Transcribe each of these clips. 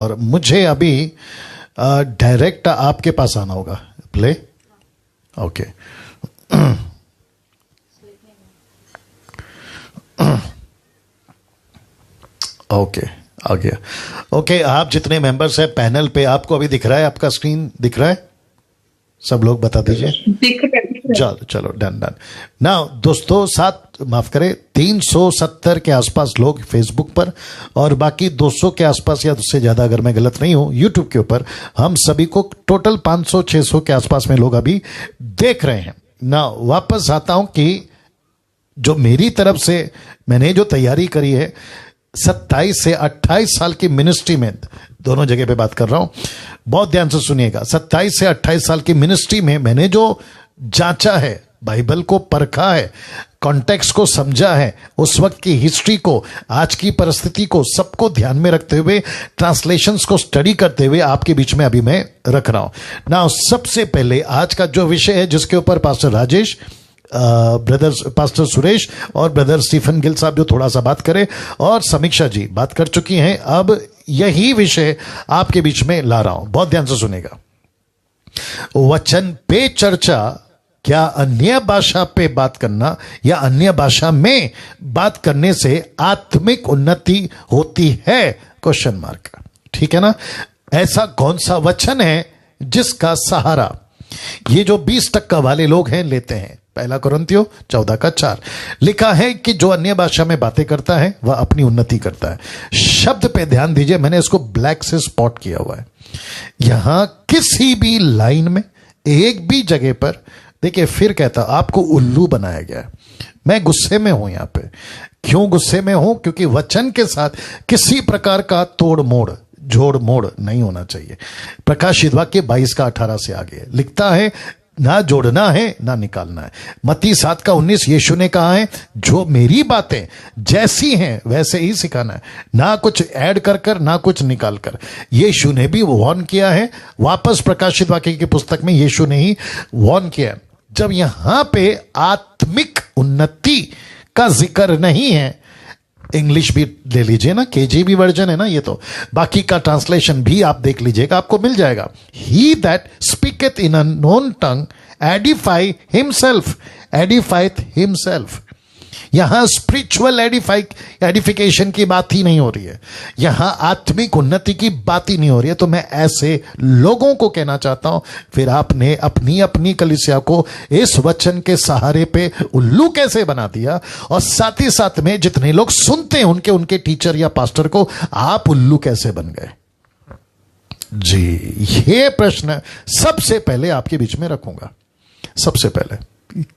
और मुझे अभी डायरेक्ट आपके पास आना होगा। Play, okay. ओके, आ गया। ओके, आप जितने मेंबर्स हैं पैनल पे, आपको अभी दिख रहा है? आपका स्क्रीन दिख रहा है? सब लोग बता दीजिए। चलो चलो, डन डन। नाउ दोस्तों, माफ करें, 370 के आसपास लोग फेसबुक पर और बाकी 200 के आसपास या उससे ज्यादा, अगर मैं गलत नहीं हूं, यूट्यूब के ऊपर। हम सभी को टोटल 500-600 के आसपास में लोग अभी देख रहे हैं। ना वापस आता हूं कि जो मेरी तरफ से मैंने जो तैयारी करी है, 27 से 28 साल की मिनिस्ट्री में, दोनों जगह पे बात कर रहा हूं, बहुत ध्यान से सुनिएगा। 27 से 28 साल की मिनिस्ट्री में मैंने जो जांचा है, बाइबल को परखा है, कॉन्टेक्स्ट को समझा है, उस वक्त की हिस्ट्री को, आज की परिस्थिति को, सबको ध्यान में रखते हुए, ट्रांसलेशंस को स्टडी करते हुए आपके बीच में अभी मैं रख रहा हूं ना। सबसे पहले आज का जो विषय है, जिसके ऊपर पास्टर राजेश, पास्टर सुरेश और ब्रदर स्टीफन गिल साहब जो थोड़ा सा बात करें, और समीक्षा जी बात कर चुकी हैं, अब यही विषय आपके बीच में ला रहा हूं। बहुत ध्यान से सुनेगा। वचन पे चर्चा, क्या अन्य भाषा पे बात करना या अन्य भाषा में बात करने से आत्मिक उन्नति होती है? Question mark. ठीक है ना? ऐसा कौन सा वचन है जिसका सहारा ये जो 20% वाले लोग हैं लेते हैं? पहला कुरिन्थियों 14:4 लिखा है कि जो अन्य भाषा में बातें करता है वह अपनी उन्नति करता है। शब्द पे ध्यान दीजिए, मैंने इसको ब्लैक से स्पॉट किया हुआ है। यहां किसी भी लाइन में, एक भी जगह पर देखिए, फिर कहता आपको उल्लू बनाया गया है। मैं गुस्से में हूं यहां पे। क्यों गुस्से में हूं? क्योंकि वचन के साथ किसी प्रकार का तोड़ मोड़, जोड़ मोड़ नहीं होना चाहिए। प्रकाशित वाक्य 22:18 से आगे लिखता है, ना जोड़ना है ना निकालना है। मत्ती 7:19 यीशु ने कहा है, जो मेरी बातें जैसी हैं वैसे ही सिखाना है, ना कुछ ऐड कर कर ना कुछ निकाल कर। यीशु ने भी वार्न किया है। वापस प्रकाशित वाक्य की पुस्तक में यीशु ने ही वार्न किया है। जब यहां पे आत्मिक उन्नति का जिक्र नहीं है, इंग्लिश भी ले लीजिए ना, केजीबी वर्जन है ना ये तो, बाकी का ट्रांसलेशन भी आप देख लीजिएगा, आपको मिल जाएगा। He that speaketh in a known tongue edify himself, edifieth himself. यहां स्पिरिचुअल एडिफिकेशन की बात ही नहीं हो रही है, यहां आत्मिक उन्नति की बात ही नहीं हो रही है। तो मैं ऐसे लोगों को कहना चाहता हूं, फिर आपने अपनी अपनी कलीसिया को इस वचन के सहारे पे उल्लू कैसे बना दिया, और साथ ही साथ में जितने लोग सुनते हैं उनके टीचर या पास्टर को आप उल्लू कैसे बन गए? जी, ये प्रश्न सबसे पहले आपके बीच में रखूंगा। सबसे पहले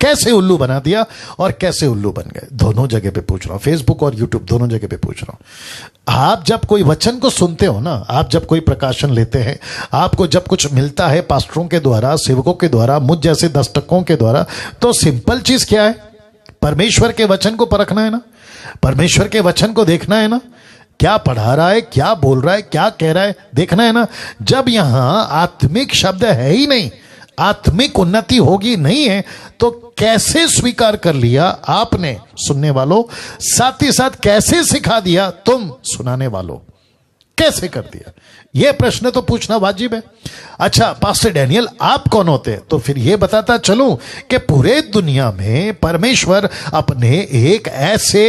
कैसे उल्लू बना दिया और कैसे उल्लू बन गए, दोनों जगह पे पूछ रहा हूं, फेसबुक और यूट्यूब दोनों जगह पे पूछ रहा हूं। आप जब कोई वचन को सुनते हो ना, आप जब कोई प्रकाशन लेते हैं, आपको जब कुछ मिलता है पास्टरों के द्वारा, सेवकों के द्वारा, मुझ जैसे दस्तकों के द्वारा, तो सिंपल चीज क्या है? परमेश्वर के वचन को परखना है ना, परमेश्वर के वचन को देखना है ना, क्या पढ़ा रहा है, क्या बोल रहा है, क्या कह रहा है, देखना है ना। जब यहां आत्मिक शब्द है ही नहीं, आत्मिक उन्नति होगी नहीं है, तो कैसे स्वीकार कर लिया आपने सुनने वालों, साथ ही साथ कैसे सिखा दिया तुम सुनाने वालों, कैसे कर दिया? यह प्रश्न तो पूछना वाजिब है। अच्छा पास्टर डैनियल आप कौन होते हैं? तो फिर यह बताता चलूं कि पूरे दुनिया में परमेश्वर अपने एक ऐसे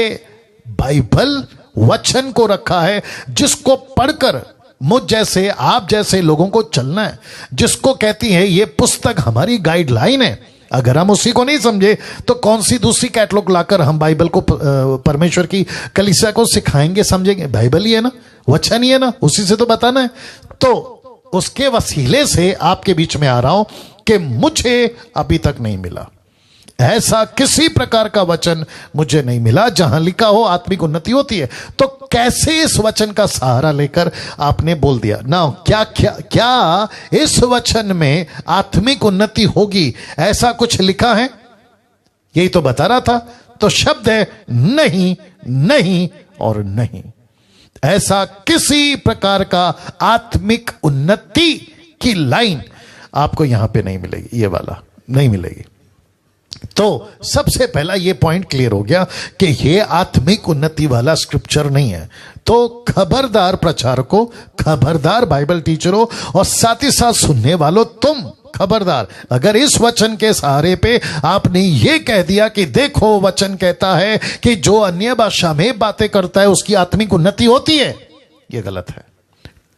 बाइबल वचन को रखा है जिसको पढ़कर मुझ जैसे आप जैसे लोगों को चलना है, जिसको कहती है ये पुस्तक हमारी गाइडलाइन है। अगर हम उसी को नहीं समझे तो कौन सी दूसरी कैटलॉग लाकर हम बाइबल को परमेश्वर की कलीसिया को सिखाएंगे, समझेंगे? बाइबल ही है ना, वचन ही है ना, उसी से तो बताना है। तो उसके वसीले से आपके बीच में आ रहा हूं कि मुझे अभी तक नहीं मिला, ऐसा किसी प्रकार का वचन मुझे नहीं मिला जहां लिखा हो आत्मिक उन्नति होती है। तो कैसे इस वचन का सहारा लेकर आपने बोल दिया ना, क्या इस वचन में आत्मिक उन्नति होगी, ऐसा कुछ लिखा है? यही तो बता रहा था। तो शब्द है नहीं, नहीं और नहीं। ऐसा किसी प्रकार का आत्मिक उन्नति की लाइन आपको यहां पे नहीं मिलेगी, ये वाला नहीं मिलेगी। तो सबसे पहला ये पॉइंट क्लियर हो गया कि ये आत्मिक उन्नति वाला स्क्रिप्चर नहीं है। तो खबरदार प्रचारकों, खबरदार बाइबल टीचरों और साथ ही साथ सुनने वालों, तुम खबरदार, अगर इस वचन के सहारे पे आपने ये कह दिया कि देखो वचन कहता है कि जो अन्य भाषा में बातें करता है उसकी आत्मिक उन्नति होती है, ये गलत है,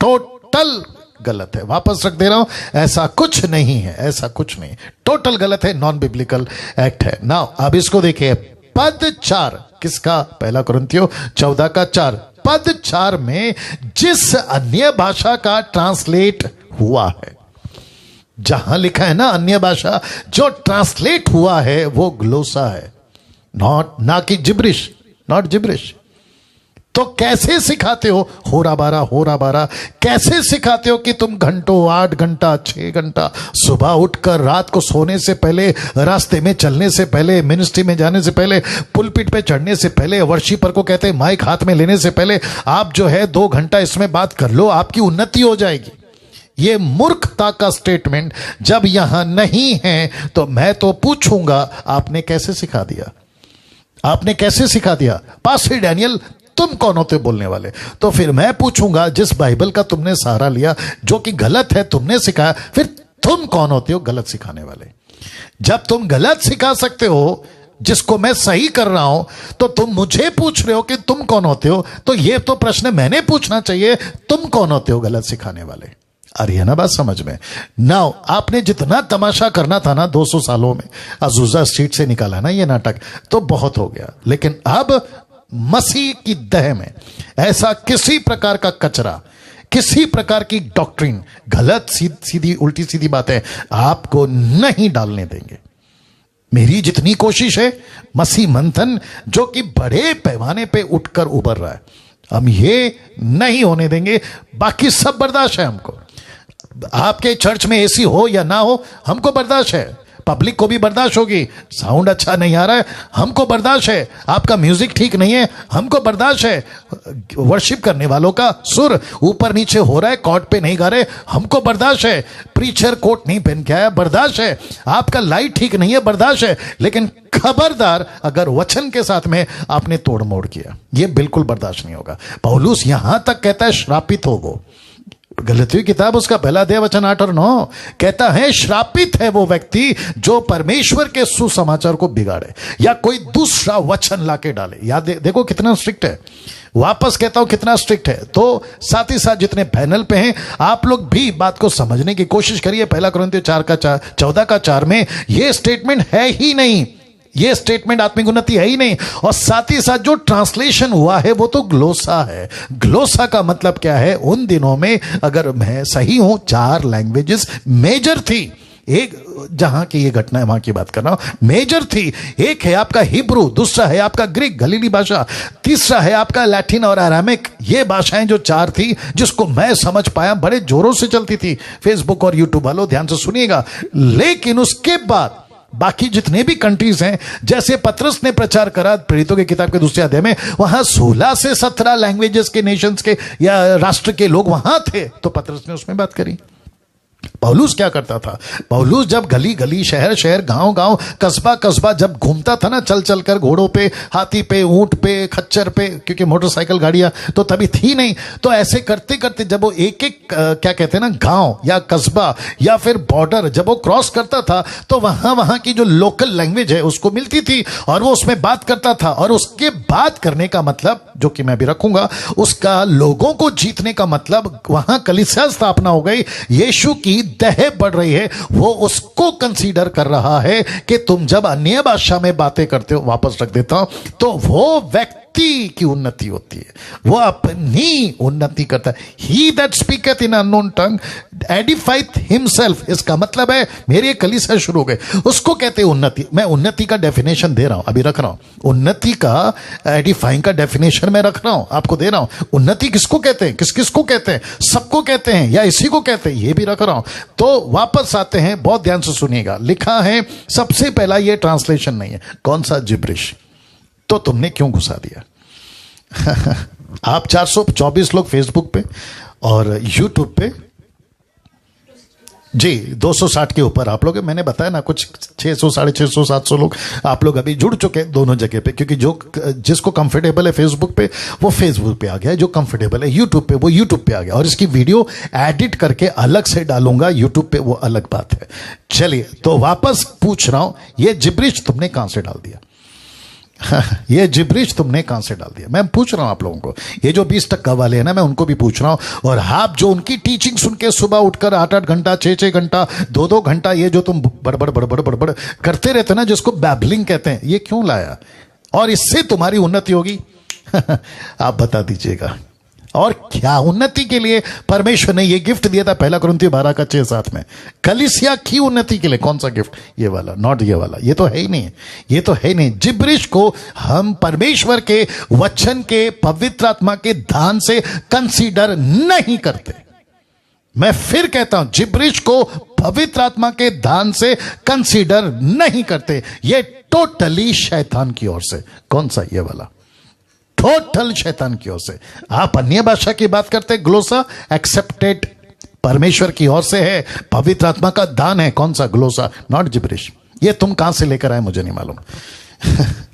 टोटल गलत है। वापस रख दे रहा हूं, ऐसा कुछ नहीं है, ऐसा कुछ नहीं, टोटल गलत है, नॉन बिब्लिकल एक्ट है। नाउ अब इसको देखिए, पद 4 किसका? पहला कुरिन्थियों 14:4, पद 4 में जिस अन्य भाषा का ट्रांसलेट हुआ है, जहां लिखा है ना अन्य भाषा, जो ट्रांसलेट हुआ है वो ग्लोसा है, ना कि जिब्रिश, नॉट जिब्रिश। तो कैसे सिखाते हो होरा बारा, कैसे सिखाते हो कि तुम घंटों, 8 घंटा 6 घंटा, सुबह उठकर रात को सोने से पहले, रास्ते में चलने से पहले, मिनिस्ट्री में जाने से पहले, पुलपिट पे चढ़ने से पहले, वर्शिपर को कहते हैं माइक हाथ में लेने से पहले आप जो है 2 घंटा इसमें बात कर लो, आपकी उन्नति हो जाएगी। ये मूर्खता का स्टेटमेंट जब यहां नहीं है तो मैं तो पूछूंगा आपने कैसे सिखा दिया? आपने कैसे सिखा दिया? पास्टर डैनियल तुम कौन होते बोलने वाले? तो फिर मैं पूछूंगा, जिस बाइबल का तुमने सहारा लिया जो कि गलत है, तुमने सिखाया, फिर तुम कौन होते हो गलत सिखाने वाले? जब तुम गलत सिखा सकते हो जिसको मैं सही कर रहा हूं, तो तुम मुझे पूछ रहे हो कि तुम कौन होते हो? तो ये तो प्रश्न मैंने पूछना चाहिए, तुम कौन होते हो गलत सिखाने वाले? आ रही है ना बात समझ में? नाउ आपने जितना तमाशा करना था ना 200 सालों में, अजूजा स्ट्रीट से निकाला ना ये नाटक, तो बहुत हो गया। लेकिन अब मसीह की दह में ऐसा किसी प्रकार का कचरा, किसी प्रकार की डॉक्ट्रिन, गलत सीधी उल्टी सीधी बातें आपको नहीं डालने देंगे। मेरी जितनी कोशिश है, मसीह मंथन जो कि बड़े पैमाने पे उठकर उभर रहा है, हम ये नहीं होने देंगे। बाकी सब बर्दाश्त है हमको। आपके चर्च में एसी हो या ना हो, हमको बर्दाश्त है। पब्लिक को भी बर्दाश्त होगी, साउंड अच्छा नहीं आ रहा है, हमको बर्दाश्त है। आपका म्यूजिक ठीक नहीं है, हमको बर्दाश्त है। वर्शिप करने वालों का सुर ऊपर नीचे हो रहा है, कॉर्ड पे नहीं गा रहे, हमको बर्दाश्त है। प्रीचर कोट नहीं पहन के आया, बर्दाश्त है। आपका लाइट ठीक नहीं है, बर्दाश्त है। लेकिन खबरदार अगर वचन के साथ में आपने तोड़ मोड़ किया, यह बिल्कुल बर्दाश्त नहीं होगा। पौलुस यहां तक कहता है श्रापित हो वो, गलतियों की किताब उसका पहला अध्याय वचन 8 और 9 कहता है श्रापित है वो व्यक्ति जो परमेश्वर के सुसमाचार को बिगाड़े या कोई दूसरा वचन लाके डाले। याद देखो कितना स्ट्रिक्ट है, वापस कहता हूं कितना स्ट्रिक्ट है। तो साथ ही साथ जितने पैनल पे हैं आप लोग भी बात को समझने की कोशिश करिए। पहला कुरिन्थियों 14:4 में यह स्टेटमेंट है ही नहीं, ये स्टेटमेंट आत्मिक उन्नति है ही नहीं। और साथ ही साथ जो ट्रांसलेशन हुआ है वो तो ग्लोसा है। ग्लोसा का मतलब क्या है? उन दिनों में अगर मैं सही हूं 4 लैंग्वेजेस मेजर थी। एक जहां की ये घटना है वहां की बात कर रहा हूं, मेजर थी। एक है आपका हिब्रू, दूसरा है आपका ग्रीक गलीली भाषा, तीसरा है आपका लैटिन और अरामिक। ये भाषाएं जो 4 थी जिसको मैं समझ पाया, बड़े जोरों से चलती थी। फेसबुक और यूट्यूब वालों ध्यान से सुनिएगा। लेकिन उसके बाद बाकी जितने भी कंट्रीज हैं, जैसे पतरस ने प्रचार करा प्रेरितों की किताब के दूसरे अध्याय में, वहां 16 से 17 लैंग्वेजेस के, नेशंस के या राष्ट्र के लोग वहां थे, तो पतरस ने उसमें बात करी। पौलुस क्या करता था? पौलुस जब गली गली, शहर शहर, गांव गांव, कस्बा कस्बा जब घूमता था ना, चल चल कर, घोड़ों पे, हाथी पे, ऊंट पे, खच्चर पे, क्योंकि मोटरसाइकिल गाड़ियां तो तभी थी नहीं, तो ऐसे करते करते जब वो एक एक क्या कहते हैं ना, गांव या कस्बा या फिर बॉर्डर जब वो क्रॉस करता था, तो वहां वहां की जो लोकल लैंग्वेज है उसको मिलती थी और वो उसमें बात करता था। और उसके बात करने का मतलब, जो कि मैं भी रखूंगा, उसका लोगों को जीतने का मतलब, वहां कलीसिया स्थापना हो गई, यीशु की दह बढ़ रही है। वो उसको कंसीडर कर रहा है कि तुम जब अन्य भाषा में बातें करते हो, वापस रख देता हूं, तो वो व्यक्ति की उन्नति होती है, वो अपनी उन्नति करता है। He that speaketh in unknown tongue edifieth himself। इसका मतलब है मेरे कलीसिया शुरू हो गए, उसको कहते हैं उन्नति। मैं उन्नति का डेफिनेशन दे रहा हूं, अभी रख रहा हूं। उन्नति का एडिफाइंग का डेफिनेशन मैं रख रहा हूं, आपको दे रहा हूं। उन्नति किसको कहते हैं, किस किसको कहते हैं, सबको कहते हैं या इसी को कहते हैं, ये भी रख रहा हूं। तो वापस आते हैं, बहुत ध्यान से सुनिएगा। लिखा है सबसे पहला, ये ट्रांसलेशन नहीं है। कौन सा? जिब्रिश। तो तुमने क्यों घुसा दिया? आप 424 लोग फेसबुक पे और यूट्यूब पे जी 260 के ऊपर आप लोग, मैंने बताया ना कुछ 600 650 700 लोग आप लोग अभी जुड़ चुके हैं दोनों जगह पे, क्योंकि जो जिसको कंफर्टेबल है फेसबुक पे वो फेसबुक पे आ गया, जो कंफर्टेबल है यूट्यूब पे वो यूट्यूब पे आ गया, और इसकी वीडियो एडिट करके अलग से डालूंगा यूट्यूब पे, वो अलग बात है। चलिए तो वापस पूछ रहा हूं, ये जिब्रिश तुमने कहां से डाल दिया? ये जिब्रिश तुमने कहां से डाल दिया? मैं पूछ रहा हूं आप लोगों को, ये जो 20% वाले हैं ना, मैं उनको भी पूछ रहा हूं, और आप जो उनकी टीचिंग सुन के सुबह उठकर 8-8 घंटा 6-6 घंटा 2-2 घंटा ये जो तुम बड़बड़ बड़बड़ बड़बड़ करते रहते ना, जिसको बैबलिंग कहते हैं, ये क्यों लाया? और इससे तुम्हारी उन्नति होगी? आप बता दीजिएगा। और क्या उन्नति के लिए परमेश्वर ने ये गिफ्ट दिया था? 1 कुरिन्थियों 12:6-7 में कलीसिया की उन्नति के लिए कौन सा गिफ्ट? ये वाला, नॉट ये वाला, ये तो है ही नहीं, ये तो है नहीं। जिब्रिश को हम परमेश्वर के वचन के पवित्र आत्मा के दान से कंसीडर नहीं करते। मैं फिर कहता हूं, जिब्रिश को पवित्र आत्मा के दान से कंसीडर नहीं करते। ये टोटली शैतान की ओर से। कौन सा? ये वाला, टोटल शैतान की ओर से। आप अन्य भाषा की बात करते, ग्लोसा एक्सेप्टेड परमेश्वर की ओर से है, पवित्र आत्मा का दान है। कौन सा? ग्लोसा, नॉट जिब्रिश। ये तुम कहां से लेकर आए मुझे नहीं मालूम।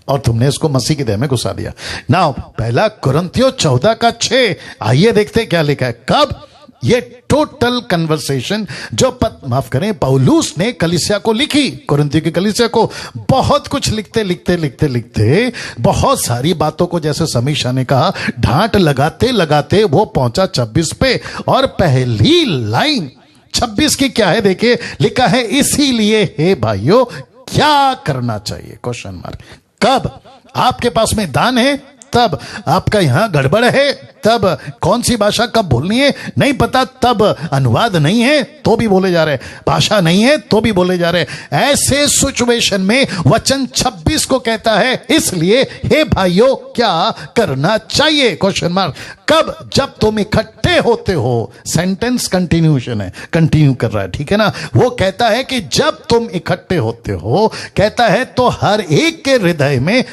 और तुमने इसको मसीह की देह में घुसा दिया। नाउ 1 कुरिन्थियों 14:6, आइए देखते क्या लिखा है। कब? ये टोटल कन्वर्सेशन जो माफ करें पौलुस ने कलीसिया को लिखी, कुरिन्थियों की कलीसिया को, बहुत कुछ लिखते लिखते लिखते लिखते बहुत सारी बातों को, जैसे समीक्षा ने कहा, ढांट लगाते लगाते वो पहुंचा 26 पे। और पहली लाइन 26 की क्या है? देखिए लिखा है, इसीलिए हे भाइयों क्या करना चाहिए? Question mark. कब? आपके पास में दान है तब, आपका यहां गड़बड़ है तब, कौन सी भाषा कब बोलनी है नहीं पता तब, अनुवाद नहीं है तो भी बोले जा रहे, भाषा नहीं है तो भी बोले जा रहे। ऐसे सिचुएशन में वचन 26 को कहता है, इसलिए हे भाइयों क्या करना चाहिए? Question mark. कब? जब तुम इकट्ठे होते हो। सेंटेंस कंटिन्यूशन है, कंटिन्यू कर रहा है, ठीक है ना। वो कहता है कि जब तुम इकट्ठे होते हो, कहता है तो हर एक के हृदय में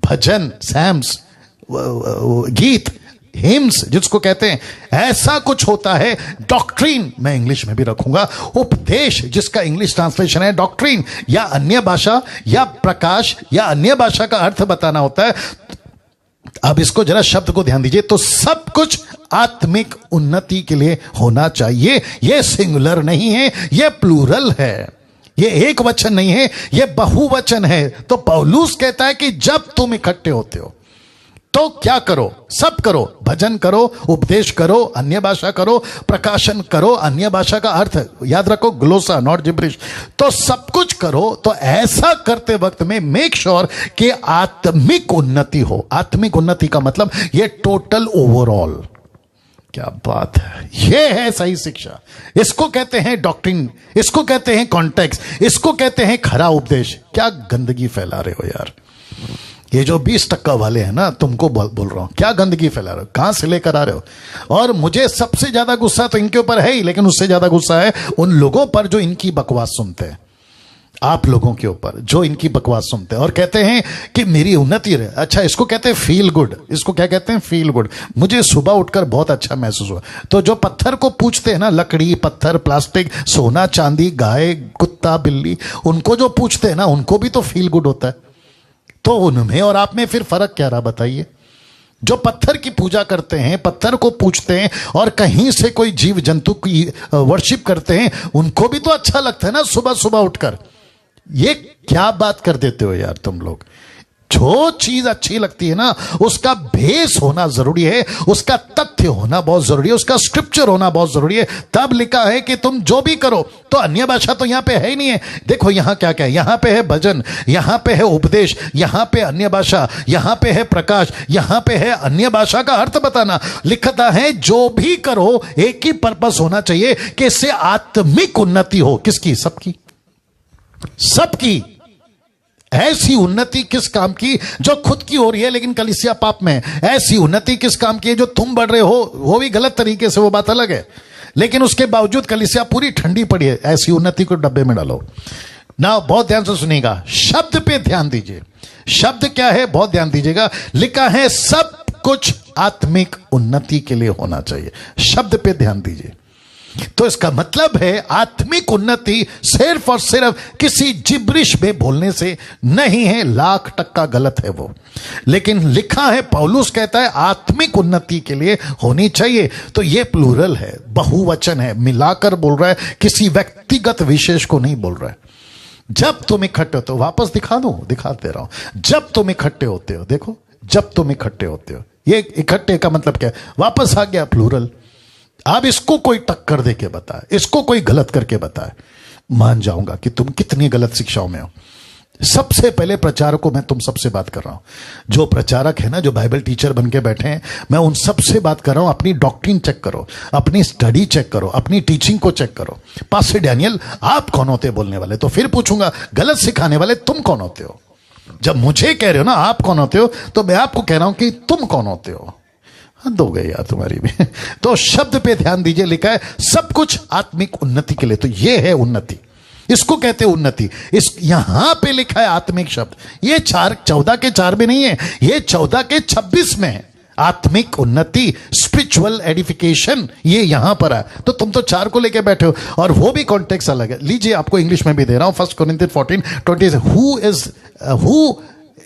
भजन, सैम्स, गीत, हिम्स जिसको कहते हैं, ऐसा कुछ होता है। डॉक्ट्रीन मैं इंग्लिश में भी रखूंगा, उपदेश जिसका इंग्लिश ट्रांसलेशन है डॉक्ट्रीन, या अन्य भाषा या प्रकाश या अन्य भाषा का अर्थ बताना होता है। अब इसको जरा शब्द को ध्यान दीजिए, तो सब कुछ आत्मिक उन्नति के लिए होना चाहिए। यह सिंगुलर नहीं है, यह प्लूरल है, ये एक वचन नहीं है, ये बहुवचन है। तो पौलुस कहता है कि जब तुम इकट्ठे होते हो तो क्या करो? सब करो, भजन करो, उपदेश करो, अन्य भाषा करो, प्रकाशन करो, अन्य भाषा का अर्थ याद रखो, ग्लोसा नॉट जिब्रिश। तो सब कुछ करो। तो ऐसा करते वक्त में मेक श्योर कि आत्मिक उन्नति हो। आत्मिक उन्नति का मतलब ये टोटल ओवरऑल। क्या बात है, ये है सही शिक्षा। इसको कहते हैं डॉक्ट्रिन, इसको कहते हैं कॉन्टेक्स्ट, इसको कहते हैं खरा उपदेश। क्या गंदगी फैला रहे हो यार, ये जो 20% वाले हैं ना, तुमको बोल रहा हूं, क्या गंदगी फैला रहे हो, कहां से लेकर आ रहे हो। और मुझे सबसे ज्यादा गुस्सा तो इनके ऊपर है ही, लेकिन उससे ज्यादा गुस्सा है उन लोगों पर जो इनकी बकवास सुनते हैं। आप लोगों के ऊपर जो इनकी बकवास सुनते हैं और कहते हैं कि मेरी उन्नति रहे। अच्छा, इसको कहते हैं फील गुड। इसको क्या कहते हैं? Feel good. मुझे सुबह उठकर बहुत अच्छा महसूस हुआ। तो जो पत्थर को पूछते हैं ना, लकड़ी, पत्थर, प्लास्टिक, सोना, चांदी, गाय, कुत्ता, बिल्ली, उनको जो पूछते हैं ना, उनको भी तो फील गुड होता है। तो उनमें और आप में फिर फर्क क्या रहा बताइए? जो पत्थर की पूजा करते हैं, पत्थर को पूछते हैं और कहीं से कोई जीव जंतु की वर्शिप करते हैं, उनको भी तो अच्छा लगता है ना सुबह सुबह उठकर। ये क्या बात कर देते हो यार तुम लोग। जो चीज अच्छी लगती है ना, उसका बेस होना जरूरी है, उसका तथ्य होना बहुत जरूरी है, उसका स्क्रिप्चर होना बहुत जरूरी है। तब लिखा है कि तुम जो भी करो। तो अन्य भाषा तो यहां पे है ही नहीं है। देखो यहां क्या क्या है, यहां पे है भजन, यहां पे है उपदेश, यहां पे अन्य भाषा, यहां पे है प्रकाश, यहां पे है अन्य भाषा का अर्थ बताना। लिखता है जो भी करो एक ही पर्पस होना चाहिए कि इससे आत्मिक उन्नति हो। किसकी? सबकी, सबकी। ऐसी उन्नति किस काम की जो खुद की हो रही है लेकिन कलीसिया पाप में है। ऐसी उन्नति किस काम की है जो तुम बढ़ रहे हो, वो भी गलत तरीके से, वो बात अलग है, लेकिन उसके बावजूद कलीसिया पूरी ठंडी पड़ी है। ऐसी उन्नति को डब्बे में डालो ना। बहुत ध्यान से सुनिएगा, शब्द पे ध्यान दीजिए। शब्द क्या है, बहुत ध्यान दीजिएगा। लिखा है सब कुछ आत्मिक उन्नति के लिए होना चाहिए। शब्द पे ध्यान दीजिए। तो इसका मतलब है आत्मिक उन्नति सिर्फ और सिर्फ किसी जिब्रिश में बोलने से नहीं है, 1,00,000% गलत है वो। लेकिन लिखा है, पौलुस कहता है आत्मिक उन्नति के लिए होनी चाहिए। तो ये प्लूरल है, बहुवचन है, मिलाकर बोल रहा है, किसी व्यक्तिगत विशेष को नहीं बोल रहा है। जब तुम इकट्ठे होते हो, वापस दिखाते रहा हूं, जब तुम इकट्ठे होते हो, देखो जब तुम इकट्ठे होते हो, ये इकट्ठे का मतलब क्या है, वापस आ गया प्लूरल। अब इसको कोई टक्कर दे के बताए, इसको कोई गलत करके बताए, मान जाऊंगा कि तुम कितनी गलत शिक्षाओं में हो। सबसे पहले प्रचारक को मैं तुम सबसे बात कर रहा हूं, जो प्रचारक है ना, जो बाइबल टीचर बन के बैठे हैं, मैं उन सबसे बात कर रहा हूं। अपनी डॉक्ट्रिन चेक करो, अपनी स्टडी चेक करो, अपनी टीचिंग को चेक करो। पास्टर डैनियल आप कौन होते बोलने वाले? तो फिर पूछूंगा गलत सिखाने वाले तुम कौन होते हो? जब मुझे कह रहे हो ना आप कौन होते हो, तो मैं आपको कह रहा हूं कि तुम कौन होते हो। हद हो गई यार तुम्हारी भी। तो शब्द पे ध्यान दीजिए, लिखा है सब कुछ आत्मिक उन्नति के लिए। तो ये है उन्नति, इसको कहते हैं उन्नति। इस यहां पे लिखा है आत्मिक शब्द, ये 14 के 4 में नहीं है, ये 14 के 26 में है। आत्मिक उन्नति, स्पिरिचुअल एडिफिकेशन, ये यहां पर है। तो तुम तो 4 को लेके बैठे हो, और वो भी कॉन्टेक्स्ट अलग है। लीजिए, आपको इंग्लिश में भी दे रहा हूं, 1 Corinthians 14:20, who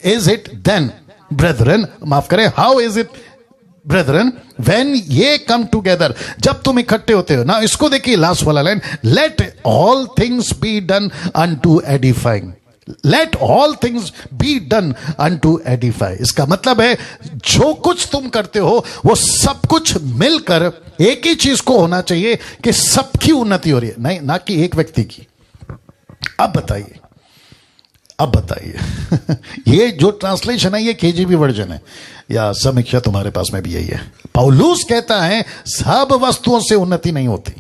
is it then brethren, माफ करें, how is it brethren when ye come together, जब तुम इकट्ठे होते हो ना। इसको देखिए लास्ट वाला line, let all things be done unto edifying, let all things be done unto edify. इसका मतलब है जो कुछ तुम करते हो वो सब कुछ मिलकर एक ही चीज को होना चाहिए कि सबकी उन्नति हो रही है, नहीं ना कि एक व्यक्ति की। अब बताइए ये जो ट्रांसलेशन है ये KJV वर्जन है, या समीक्षा तुम्हारे पास में भी यही है। पौलुस कहता है सब वस्तुओं से उन्नति नहीं होती।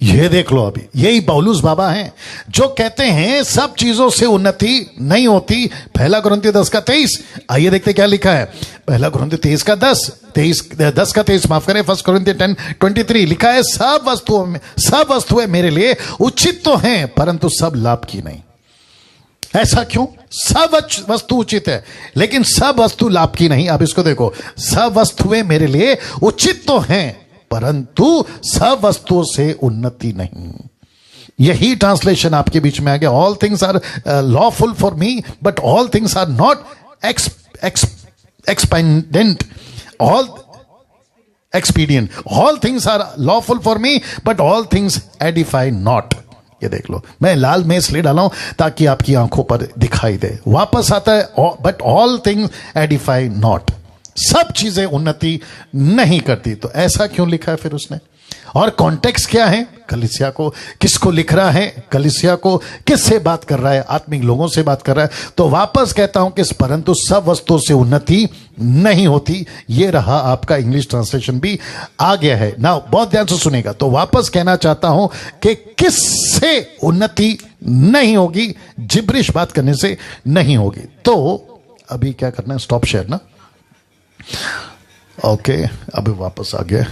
ये देख लो, अभी यही पौलुस बाबा हैं जो कहते हैं सब चीजों से उन्नति नहीं होती। 1 Corinthians 10:23, आइए देखते क्या लिखा है। 1 Corinthians 10:23, माफ करें, 1 Corinthians 10:23 लिखा है, सब वस्तुएं मेरे लिए उचित तो हैं परंतु सब लाभ की नहीं। ऐसा क्यों? सब वस्तु उचित है लेकिन सब वस्तु लाभ की नहीं। अब इसको देखो, सब वस्तुएं मेरे लिए उचित तो हैं परंतु सब वस्तुओं से उन्नति नहीं। यही ट्रांसलेशन आपके बीच में आ गया। All things are lawful for me but all things are not expedient, all expedient, all things are lawful for me but all things edify not. ये देख लो, मैं लाल में इसलिए डाला हूं ताकि आपकी आंखों पर दिखाई दे। वापस आता है, but all things edify not, सब चीजें उन्नति नहीं करती। तो ऐसा क्यों लिखा है फिर उसने? और कॉन्टेक्स्ट क्या है? कलीसिया को किसको लिख रहा है? कलीसिया को किससे बात कर रहा है? आत्मिक लोगों से बात कर रहा है। तो वापस कहता हूं कि परंतु सब वस्तुओं से उन्नति नहीं होती। ये रहा आपका इंग्लिश ट्रांसलेशन भी आ गया है ना, बहुत ध्यान से सुनेगा। तो वापस कहना चाहता हूं कि किससे उन्नति नहीं होगी? जिब्रिश बात करने से नहीं होगी। तो अभी क्या करना है? स्टॉप शेयर ना, ओके। अभी वापस आ गया,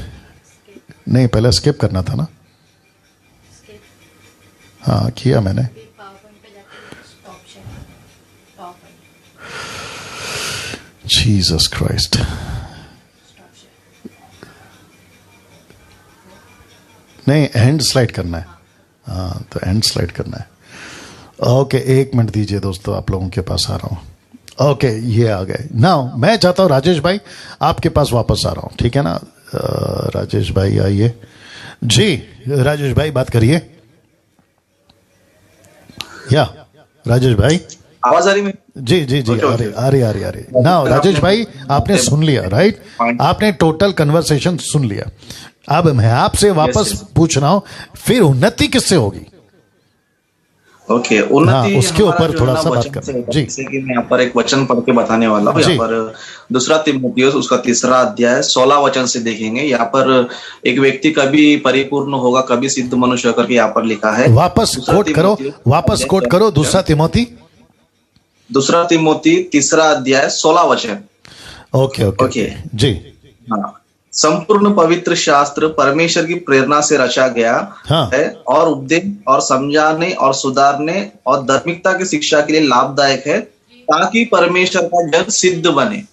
नहीं पहले स्किप करना था ना। हाँ किया मैंने। जीसस क्राइस्ट, नहीं एंड स्लाइड करना है। हाँ तो एंड स्लाइड करना है। ओके 1 मिनट दीजिए दोस्तों, आप लोगों के पास आ रहा हूं। ओके ये आ गए ना। मैं चाहता हूं राजेश भाई आपके पास वापस आ रहा हूं, ठीक है ना? राजेश भाई आइए जी। राजेश भाई बात करिए। या राजेश भाई आवाज आ रही है? जी जी जी आ रही ना। राजेश भाई आपने सुन लिया, राइट? आपने टोटल कन्वर्सेशन सुन लिया। अब मैं आपसे वापस पूछ रहा हूं, फिर उन्नति किससे होगी? ओके, उन्नति उसके ऊपर थोड़ा सा बात कर जी। जैसे कि मैं यहाँ पर एक वचन पढ़ के बताने वाला हूँ। यहाँ पर 2 तीमुथियुस उसका 3 अध्याय 16 वचन से देखेंगे। यहाँ पर एक व्यक्ति कभी परिपूर्ण होगा, कभी सिद्ध मनुष्य करके यहाँ पर लिखा है। वापस कोट करो 2 तिमोथी 3 अध्याय 16 वचन। ओके जी। हाँ, संपूर्ण पवित्र शास्त्र परमेश्वर की प्रेरणा से रचा गया है और उपदेश और समझाने और सुधारने और धार्मिकता की शिक्षा के लिए लाभदायक है ताकि परमेश्वर का जन सिद्ध बने।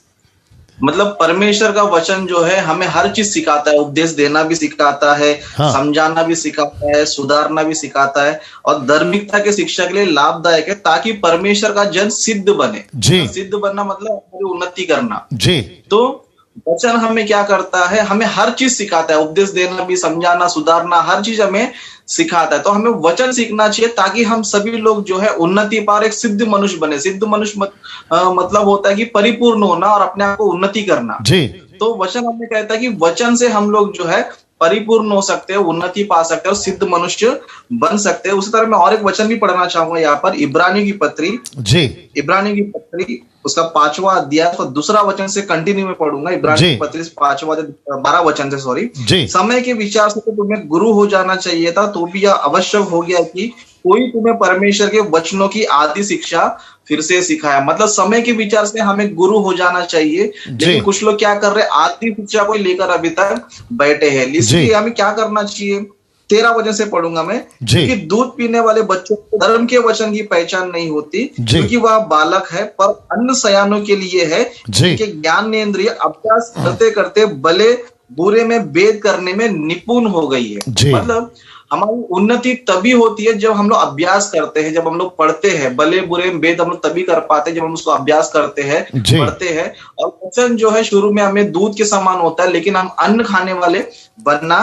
मतलब परमेश्वर का वचन जो है हमें हर चीज सिखाता है, उपदेश देना भी सिखाता है, हाँ। समझाना भी सिखाता है, सुधारना भी सिखाता है, और धार्मिकता के शिक्षा के लिए लाभदायक है, ताकि परमेश्वर का जन सिद्ध बने। जी। सिद्ध बनना मतलब हमारी उन्नति करना। जी। तो वचन हमें क्या करता है, हमें हर चीज सिखाता है, उपदेश देना भी, समझाना, सुधारना, हर चीज हमें सिखाता है। तो हमें वचन सीखना चाहिए ताकि हम सभी लोग जो है उन्नति पार एक सिद्ध मनुष्य बने। सिद्ध मनुष्य मतलब होता है कि परिपूर्ण होना और अपने आप को उन्नति करना। जी। तो वचन हमें कहता है कि वचन से हम लोग जो है परिपूर्ण हो सकते हैं, उन्नति पा सकते हैं और सिद्ध मनुष्य बन सकते हैं। उसी तरह मैं और एक वचन भी पढ़ना चाहूंगा यहाँ पर, इब्रानियों की पत्री। जी। इब्रानियों की पत्री उसका 5वां अध्याय और दूसरा वचन से कंटिन्यू में पढ़ूंगा। इब्रानियों की पत्री 5वां 12 वचन से, सॉरी। समय के विचार से तो तुम्हें गुरु हो जाना चाहिए था, तो भी यह आवश्यक हो गया कि कोई तुम्हें परमेश्वर के वचनों की आदि शिक्षा फिर से सिखाया। मतलब समय के विचार से हमें गुरु हो जाना चाहिए, लेकिन कुछ लोग क्या कर रहे हैं, आदि शिक्षा को लेकर अभी तक बैठे हैं। इसलिए हमें क्या करना चाहिए, 13 वचन से पढ़ूंगा मैं, क्योंकि दूध पीने वाले बच्चों को धर्म के वचन की पहचान नहीं होती, क्योंकि वह बालक है, पर अन्न सयानों के लिए है, जिनके ज्ञानेंद्रिय अभ्यास करते करते भले बुरे में भेद करने में निपुण हो गई है। मतलब हमारी उन्नति तभी होती है जब हम लोग अभ्यास करते हैं, जब हम लोग पढ़ते हैं। भले बुरे में भेद हम लोग तभी कर पाते हैं जब हम उसको अभ्यास करते हैं, पढ़ते हैं। और वचन जो है शुरू में हमें दूध के समान होता है, लेकिन हम अन्न खाने वाले बनना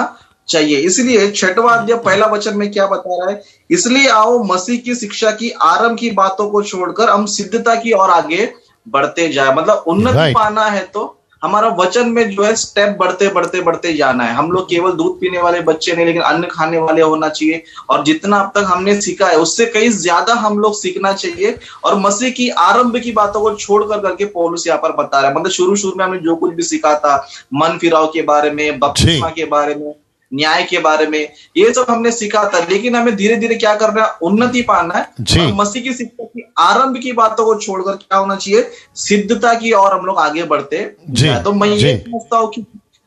चाहिए। इसलिए 6वां अध्याय 1 वचन में क्या बता रहा है, इसलिए आओ मसीह की शिक्षा की आरंभ की बातों को छोड़कर हम सिद्धता की ओर आगे बढ़ते जाए। मतलब उन्नति पाना है तो हमारा वचन में जो है स्टेप बढ़ते बढ़ते बढ़ते जाना है। हम लोग केवल दूध पीने वाले बच्चे नहीं, लेकिन अन्न खाने वाले होना चाहिए। और जितना अब तक हमने सीखा है उससे कहीं ज्यादा हम लोग सीखना चाहिए। और मसीह की आरंभ की बातों को छोड़कर करके पौलुस यहाँ पर बता रहा है। मतलब शुरू में हमने जो कुछ भी सीखा था, मन फिराव के बारे में, बपतिस्मा के बारे में, न्याय के बारे में, ये सब हमने सीखा था, लेकिन हमें धीरे धीरे क्या करना है, उन्नति पाना है। और मसीह की शिक्षा की आरंभ की बातों को छोड़कर क्या होना चाहिए, सिद्धता की ओर हम लोग आगे बढ़ते जाए। तो मैं ये समझता हूँ कि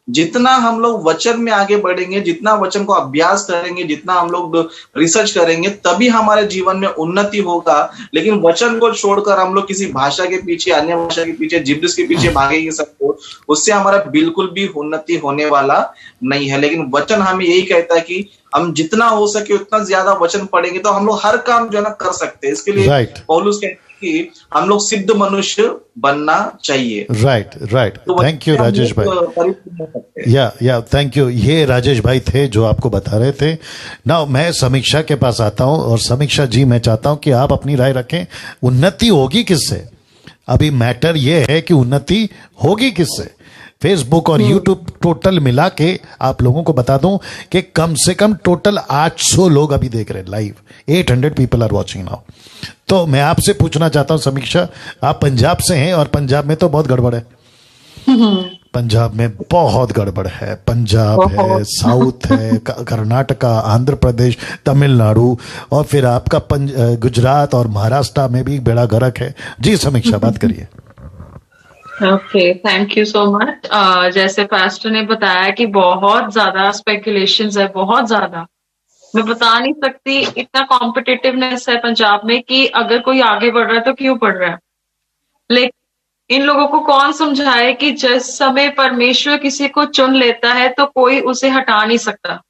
जितना हम लोग वचन में आगे बढ़ेंगे, जितना वचन को अभ्यास करेंगे, जितना हम लोग रिसर्च करेंगे, तभी हमारे जीवन में उन्नति होगा। लेकिन वचन को छोड़कर हम लोग किसी भाषा के पीछे, अन्य भाषा के पीछे, जिब्रिश के पीछे भागेंगे सबको, उससे हमारा बिल्कुल भी उन्नति होने वाला नहीं है। लेकिन वचन हमें यही कहता है कि हम जितना हो सके उतना ज्यादा वचन पढ़ेंगे तो हम लोग हर काम जो है ना कर सकते हैं। इसके लिए पौलुस कहते हैं कि हम लोग सिद्ध मनुष्य बनना चाहिए। राइट। तो थैंक यू राजेश भाई। या थैंक यू। ये राजेश भाई थे जो आपको बता रहे थे। नाउ मैं समीक्षा के पास आता हूं, और समीक्षा जी मैं चाहता हूं कि आप अपनी राय रखें। उन्नति होगी किससे? अभी मैटर ये है कि उन्नति होगी किससे। फेसबुक और यूट्यूब टोटल मिला के आप लोगों को बता दूं कि कम से कम टोटल 800 लोग अभी देख रहे हैं live. 800 people are watching now. तो मैं आपसे पूछना चाहता हूं समीक्षा, आप पंजाब से हैं और पंजाब में तो बहुत गड़बड़ है। पंजाब में बहुत गड़बड़ है। पंजाब है, साउथ है, कर्नाटका, आंध्र प्रदेश, तमिलनाडु, और फिर आपका गुजरात और महाराष्ट्र में भी बेड़ा गर्क है। जी समीक्षा, बात करिए। Okay, thank you so much. जैसे पास्टर ने बताया कि बहुत ज्यादा स्पेकुलेशंस है, बहुत ज्यादा, मैं बता नहीं सकती। इतना कॉम्पिटिटिवनेस है पंजाब में कि अगर कोई आगे बढ़ रहा है तो क्यों बढ़ रहा है। लेकिन इन लोगों को कौन समझाए कि जिस समय परमेश्वर किसी को चुन लेता है तो कोई उसे हटा नहीं सकता।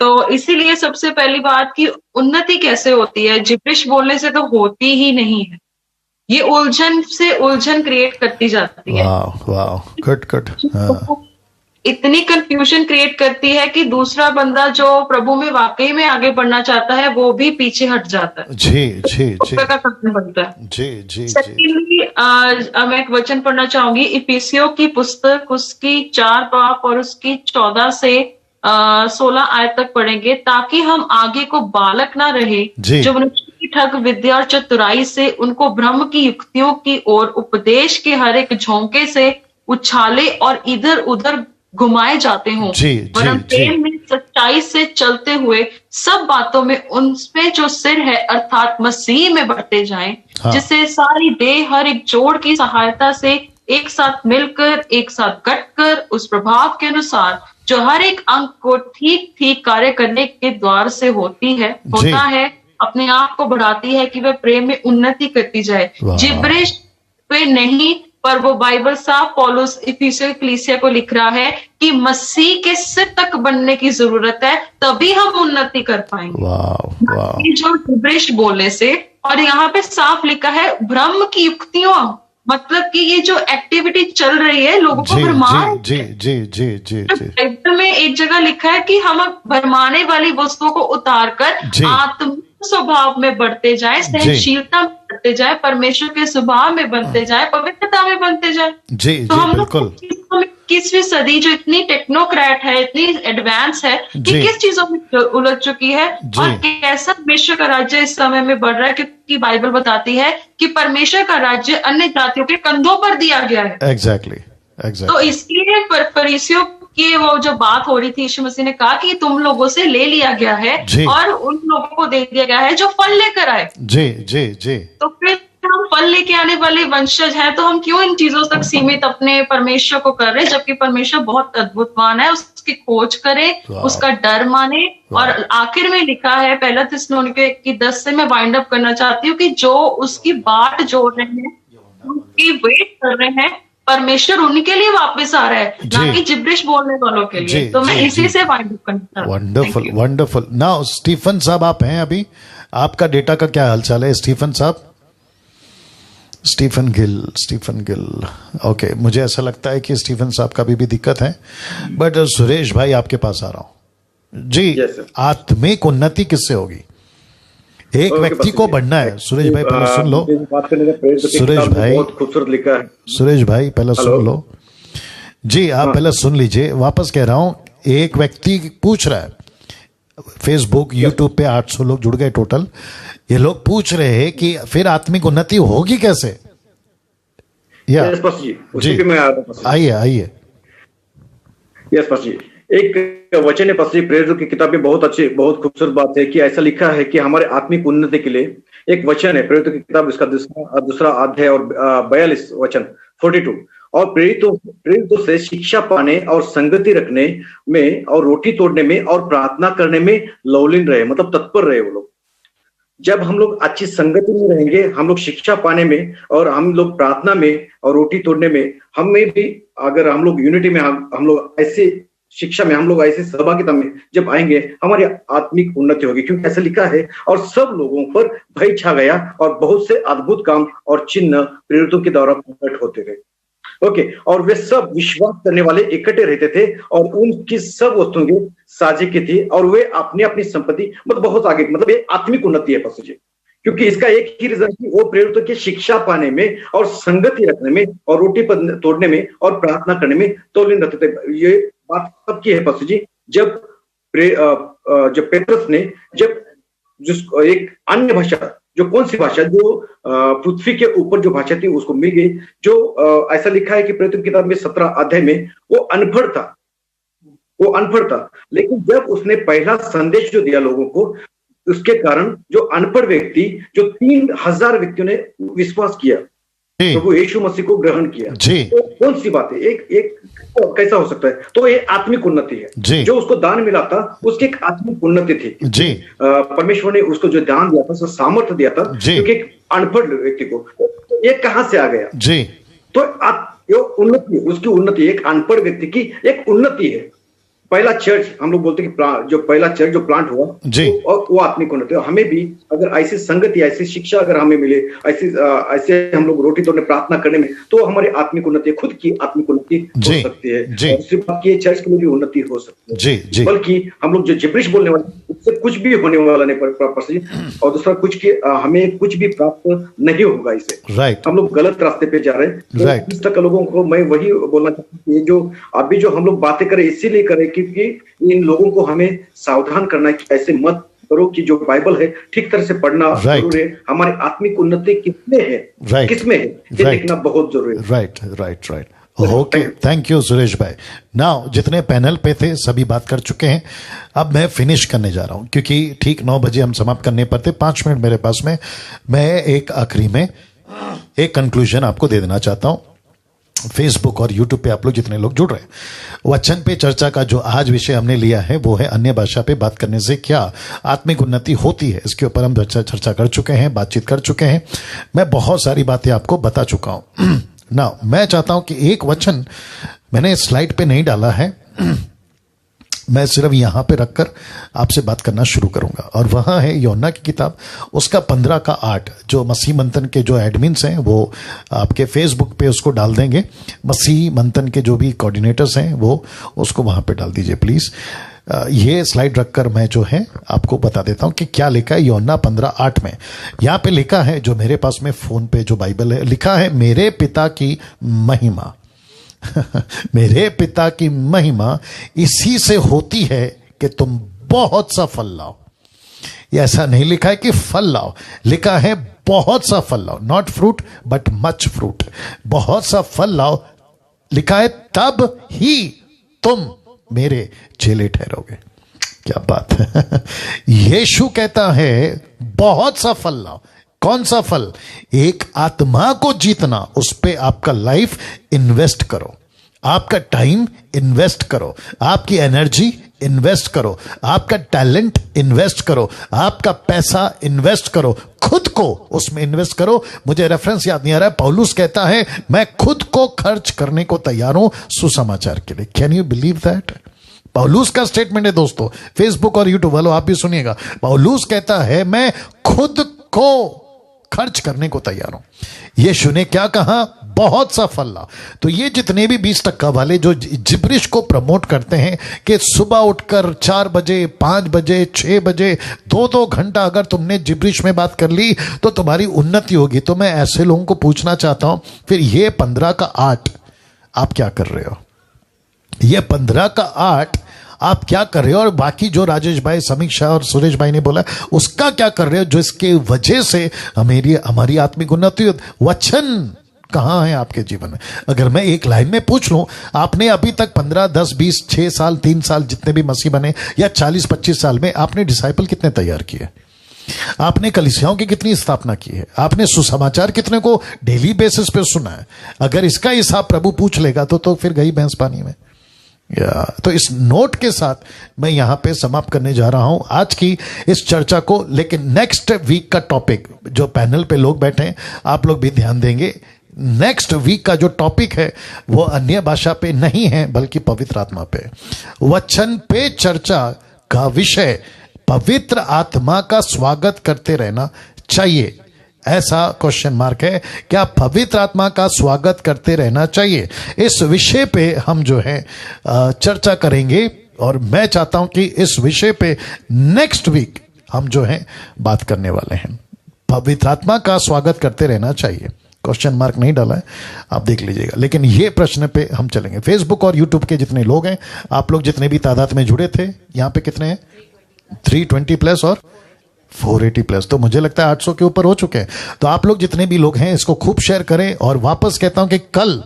तो इसीलिए सबसे पहली बात कि उन्नति कैसे होती है, जिब्रिश बोलने से तो होती ही नहीं है। ये उलझन से उलझन क्रिएट करती जाती है। वाह, गुड। इतनी कंफ्यूजन क्रिएट करती है कि दूसरा बंदा जो प्रभु में वाकई में आगे बढ़ना चाहता है वो भी पीछे हट जाता है। जी बनता है। जी। सेकंडली, मैं एक वचन पढ़ना चाहूंगी, इफिसियों की पुस्तक उसकी 4 बाब और उसकी 14 से 16 आयत तक पढ़ेंगे, ताकि हम आगे को बालक ना रहे जो मनुष्य की ठग विद्या और चतुराई से उनको भ्रम की युक्तियों की ओर उपदेश के हर एक झोंके से उछाले और इधर उधर घुमाए जाते हों, वरन प्रेम में सच्चाई से चलते हुए सब बातों में उनमें जो सिर है अर्थात मसीह में बढ़ते जाएं, जिससे सारी देह हर एक जोड़ की सहायता से एक साथ मिलकर, एक साथ गठकर उस प्रभाव के अनुसार जो हर एक अंग को ठीक ठीक कार्य करने के द्वार से होता है, अपने आप को बढ़ाती है कि वह प्रेम में उन्नति करती जाए। जिब्रिश पे नहीं, पर वो बाइबल साफ पौलुस इफिसियों कलीसिया को लिख रहा है कि मसीह के सिर तक बनने की जरूरत है, तभी हम उन्नति कर पाएंगे। वाह। जो जिब्रिश बोलने से, और यहाँ पे साफ लिखा है भ्रम की युक्तियों, मतलब कि ये जो एक्टिविटी चल रही है लोगों को भरमाने। जी। बाइबल में एक जगह लिखा है कि हम भरमाने वाली वस्तुओं को उतार कर आत्म स्वभाव में बढ़ते जाए, सहनशीलता में बढ़ते जाए, परमेश्वर के स्वभाव में बनते जाए, पवित्रता में बनते जाए। तो हम लोग 21वीं सदी जो इतनी टेक्नोक्रेट है, इतनी एडवांस है कि किस चीजों में उलझ चुकी है और कैसा परमेश्वर का राज्य इस समय में बढ़ रहा है, क्योंकि बाइबल बताती है कि परमेश्वर का राज्य अन्य जातियों के कंधों पर दिया गया है। एग्जैक्टली। तो इसलिए फरीसियों कि वो जो बात हो रही थी, यीशु मसीह ने कहा कि तुम लोगों से ले लिया गया है और उन लोगों को दे दिया गया है जो फल लेकर आए। जी। तो फिर हम फल लेके आने वाले वंशज हैं, तो हम क्यों इन चीजों तक सीमित अपने परमेश्वर को कर रहे हैं, जबकि परमेश्वर बहुत अद्भुतवान है। उसकी खोज करें, उसका डर माने। और आखिर में लिखा है पहला थिस्सलुनीके की 10 से मैं वाइंड अप करना चाहती हूँ कि जो उसकी बाट जोड़ रहे हैं, उसकी वेट कर रहे हैं, परमेश्वर उनके लिए वापस आ रहा है, ना कि जिब्रिश बोलने वालों के लिए। तो मैं इसी से वाइंड अप करना। वंडरफुल। नाउ स्टीफन साहब आप हैं अभी, आपका डेटा का क्या हालचाल है स्टीफन साहब? स्टीफन गिल। ओके, मुझे ऐसा लगता है कि स्टीफन साहब का भी दिक्कत है, बट सुरेश भाई आपके पास आ रहा हूं जी। आत्मिक उन्नति किससे होगी? एक व्यक्ति को बढ़ना है। सुरेश भाई पहले सुन लो। खूबसूरत लिखा है। सुरेश भाई पहले सुन लो जी, आप पहले सुन लीजिए। वापस कह रहा हूं, एक व्यक्ति पूछ रहा है, फेसबुक यूट्यूब पे 800 लोग जुड़ गए टोटल। ये लोग पूछ रहे हैं कि फिर आत्मिक उन्नति होगी कैसे? जी आइए। यस पास्टर जी, एक वचन है पास्टर जी, प्रेरितों की किताब में बहुत अच्छी बहुत खूबसूरत बात है कि ऐसा लिखा है कि हमारे आत्मिक उन्नति के लिए एक वचन है, प्रेरितों की किताब इसका दूसरा अध्याय और 42 वचन 42। और प्रेरितों से शिक्षा पाने और संगति रखने में और रोटी तोड़ने में और प्रार्थना करने में लवलीन रहे, मतलब तत्पर रहे वो लोग। जब हम लोग अच्छी संगति में रहेंगे, हम लोग शिक्षा पाने में और हम लोग प्रार्थना में और रोटी तोड़ने में, हमें भी अगर हम लोग यूनिटी में हम लोग ऐसे शिक्षा में, हम लोग ऐसे सहभागिता में जब आएंगे, हमारी आत्मिक उन्नति होगी। क्योंकि ऐसा लिखा है, और सब लोगों पर भय छा गया और बहुत से अद्भुत काम और चिन्ह प्रेरितों के द्वारा प्रकट होते गए। ओके, और वे सब विश्वास करने वाले इकट्ठे रहते थे और उनकी सब वस्तुओं की साझी की थी और वे अपनी अपनी संपत्ति, मतलब बहुत आगे, मतलब ये आत्मिक उन्नति है पास्टर जी। क्योंकि इसका एक ही रीजन कि वो प्रेरितों की शिक्षा पाने में और संगति रखने में और रोटी तोड़ने में और प्रार्थना करने में तल्लीन रहते थे। ये बात कब की है पास्टर जी? जब पेत्रस ने जब जिसको एक अन्य भाषा, जो कौन सी भाषा, जो पृथ्वी के ऊपर जो भाषा थी उसको मिल गई, जो ऐसा लिखा है कि प्रेरितों की किताब में 17 अध्याय में वो अनपढ़ था, लेकिन जब उसने पहला संदेश जो दिया लोगों को, उसके कारण जो अनपढ़ व्यक्ति, जो 3000 व्यक्तियों ने विश्वास किया, प्रभु यीशु मसीह को ग्रहण किया। तो कौन सी बात है, एक कैसा हो सकता है? तो ये आत्मिक उन्नति है। जो उसको दान मिला था, उसकी एक आत्मिक उन्नति थी। परमेश्वर ने उसको जो दान दिया था, उसको सामर्थ्य दिया था, क्योंकि एक अनपढ़ व्यक्ति को, तो ये कहां से आ गया? तो उन्नति, उसकी उन्नति, एक अनपढ़ व्यक्ति की एक उन्नति है। पहला चर्च हम लोग बोलते हैं कि जो पहला चर्च जो प्लांट हुआ वो आत्मिक उन्नति। हमें भी अगर ऐसी संगति, ऐसी शिक्षा अगर हमें मिले, ऐसे हम लोग रोटी तोड़ने प्रार्थना करने में, तो हमारी आत्मिक उन्नति, खुद की आत्मिक उन्नति हो सकती है। दूसरी बात की चर्च के लिए भी उन्नति हो सकती है। बल्कि हम लोग जो जिब्रिश बोलने वाले, उससे कुछ भी होने वाला नहीं। और दूसरा कुछ की हमें कुछ भी प्राप्त नहीं होगा इससे। हम लोग गलत रास्ते पे जा रहे हैं। इस तरह के लोगों को मैं वही बोलना चाहता हूँ, ये जो अभी जो हम लोग बातें करें, इसीलिए करें क्योंकि इन लोगों को हमें सावधान करना है कि ऐसे मत करो, कि जो बाइबल है ठीक तरह से पढ़ना जरूरी है। हमारी आत्मिक उन्नति किसमें है, किसमें है, ये देखना बहुत जरूरी है। Right. Okay, thank you Suresh भाई। नाउ जितने पैनल पे थे सभी बात कर चुके हैं। अब मैं फिनिश करने जा रहा हूं, क्योंकि ठीक 9 बजे हम समाप्त करने पर थे। 5 मिनट मेरे पास में, मैं एक आखिरी में एक कंक्लूजन आपको दे देना चाहता हूं। फेसबुक और यूट्यूब पे आप लोग जितने लोग जुड़ रहे हैं, वचन पे चर्चा का जो आज विषय हमने लिया है वो है अन्य भाषा पे बात करने से क्या आत्मिक उन्नति होती है। इसके ऊपर हम चर्चा कर चुके हैं, बातचीत कर चुके हैं। मैं बहुत सारी बातें आपको बता चुका हूं। ना मैं चाहता हूं कि एक वचन मैंने स्लाइड पे नहीं डाला है, मैं सिर्फ यहां पे रखकर आपसे बात करना शुरू करूंगा, और वहां है यूहन्ना की किताब, उसका 15:8। जो मसीह मंथन के जो एडमिन्स हैं वो आपके फेसबुक पे उसको डाल देंगे, मसीह मंथन के जो भी कोऑर्डिनेटर्स हैं वो उसको वहां पे डाल दीजिए प्लीज। ये स्लाइड रखकर मैं जो है आपको बता देता हूं कि क्या लिखा है यूहन्ना 15:8 में। यहां पे लिखा है, जो मेरे पास में फोन पे जो बाइबल है, लिखा है मेरे पिता की महिमा मेरे पिता की महिमा इसी से होती है कि तुम बहुत सा फल लाओ। ये ऐसा नहीं लिखा है कि फल लाओ, लिखा है बहुत सा फल लाओ, not fruit but much fruit. बहुत सा फल लाओ लिखा है, तब ही तुम मेरे चेले ठहरोगे। क्या बात है यीशु कहता है बहुत सा फल लाओ। कौन सा फल? एक आत्मा को जीतना, उस पे आपका लाइफ इन्वेस्ट करो, आपका टाइम इन्वेस्ट करो, आपकी एनर्जी इन्वेस्ट करो, आपका टैलेंट इन्वेस्ट करो, आपका पैसा इन्वेस्ट करो, खुद को उसमें इन्वेस्ट करो। मुझे रेफरेंस याद नहीं आ रहा है, पौलुस कहता है मैं खुद को खर्च करने को तैयार हूं सुसमाचार के लिए। Can you believe that? पौलुस का स्टेटमेंट है दोस्तों, फेसबुक और यूट्यूब वालों आप भी सुनिएगा। पौलुस कहता है मैं खुद को खर्च करने को तैयार हूं। यीशु ने क्या कहा? बहुत सा फल ला। तो ये जितने भी 20% वाले जो जिब्रिश को प्रमोट करते हैं कि सुबह उठकर 4 बजे 5 बजे 6 बजे 2-2 घंटा अगर तुमने जिब्रिश में बात कर ली तो तुम्हारी उन्नति होगी, तो मैं ऐसे लोगों को पूछना चाहता हूं, फिर ये 15:8 आप क्या कर रहे हो? ये 15:8 आप क्या कर रहे हो? और बाकी जो राजेश भाई, समीक्षा और सुरेश भाई ने बोला उसका क्या कर रहे हो, जो इसके वजह से हमारी आत्मिक उन्नति हो? वचन कहां है आपके जीवन में? अगर मैं एक लाइन में पूछ लूं, आपने अभी तक 15, 10, 20, 6 साल 3 साल जितने भी मसीह बने, या 40-25 साल में आपने डिसाइपल कितने तैयार किए? आपने कलीसियाओं की कितनी स्थापना की है? आपने सुसमाचार कितने को डेली बेसिस पे सुना है? अगर इसका हिसाब प्रभु पूछ लेगा तो फिर गई भैंस पानी में। तो इस नोट के साथ मैं यहां पे समाप्त करने जा रहा हूं आज की इस चर्चा को। लेकिन नेक्स्ट वीक का टॉपिक, जो पैनल पे लोग बैठे हैं आप लोग भी ध्यान देंगे, नेक्स्ट वीक का जो टॉपिक है वो अन्य भाषा पे नहीं है बल्कि पवित्र आत्मा पे, वचन पे चर्चा का विषय पवित्र आत्मा का स्वागत करते रहना चाहिए। ऐसा क्वेश्चन मार्क है, क्या पवित्र आत्मा का स्वागत करते रहना चाहिए? इस विषय पे हम जो है चर्चा करेंगे, और मैं चाहता हूं कि इस विषय पे नेक्स्ट वीक हम जो है बात करने वाले हैं। पवित्र आत्मा का स्वागत करते रहना चाहिए, क्वेश्चन मार्क नहीं डाला है, आप देख लीजिएगा। लेकिन ये प्रश्न पे हम चलेंगे। फेसबुक और यूट्यूब के जितने लोग हैं, आप लोग जितने भी तादाद में जुड़े थे, यहां पे कितने हैं? 320+ और 480+, तो मुझे लगता है 800 के ऊपर हो चुके हैं। तो आप लोग जितने भी लोग हैं इसको खूब शेयर करें। और वापस कहता हूं कि कल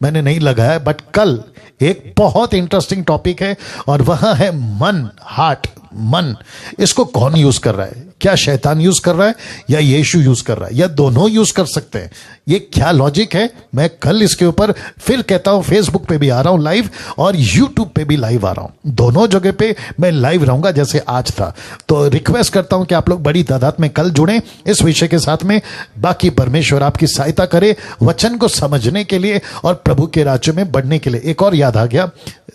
मैंने नहीं लगाया, बट कल एक बहुत इंटरेस्टिंग टॉपिक है, और वह है मन, हार्ट, मन। इसको कौन यूज कर रहा है? क्या शैतान यूज कर रहा है या यीशु यूज कर रहा है, या दोनों यूज कर सकते हैं? ये क्या लॉजिक है? मैं कल इसके ऊपर फिर कहता हूं, फेसबुक पे भी आ रहा हूं लाइव और यूट्यूब पे भी लाइव आ रहा हूं। दोनों जगह पे मैं लाइव रहूंगा जैसे आज था। तो रिक्वेस्ट करता हूं कि आप लोग बड़ी तादाद में कल जुड़ें इस विषय के साथ में। बाकी परमेश्वर आपकी सहायता करे वचन को समझने के लिए और प्रभु के राज्य में बढ़ने के लिए। एक और याद आ गया,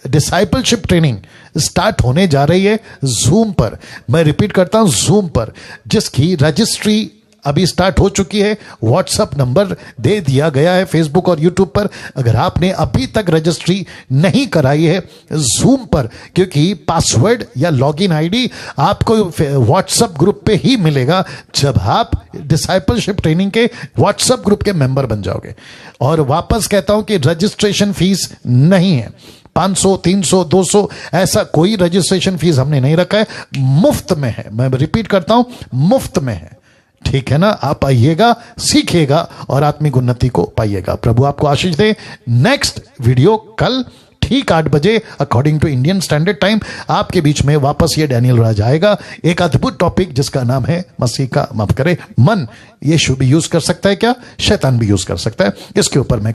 डिसाइपलशिप ट्रेनिंग स्टार्ट होने जा रही है जूम पर। मैं रिपीट करता हूं, जूम पर, जिसकी रजिस्ट्री अभी स्टार्ट हो चुकी है। व्हाट्सएप नंबर दे दिया गया है फेसबुक और यूट्यूब पर। अगर आपने अभी तक रजिस्ट्री नहीं कराई है जूम पर, क्योंकि पासवर्ड या लॉगिन आईडी आपको व्हाट्सएप ग्रुप पे ही मिलेगा जब आप डिसाइपलशिप ट्रेनिंग के व्हाट्सएप ग्रुप के मेंबर बन जाओगे। और वापस कहता हूं कि रजिस्ट्रेशन फीस नहीं है, 500, 300, 200 ऐसा कोई रजिस्ट्रेशन फीस हमने नहीं रखा है, मुफ्त में है। मैं रिपीट करता हूं, मुफ्त में है, ठीक है ना? आप आइएगा, सीखिएगा और आत्मिक उन्नति को पाइएगा। प्रभु आपको आशीष दे। नेक्स्ट वीडियो कल ठीक 8 बजे according to Indian standard time आपके बीच में वापस ये डैनियल राज आएगा। एक अद्भुत टॉपिक जिसका नाम है मसीह का, माफ करे, मन। यीशु भी यूज कर सकता है क्या? शैतान भी यूज कर सकता है। इसके ऊपर मैं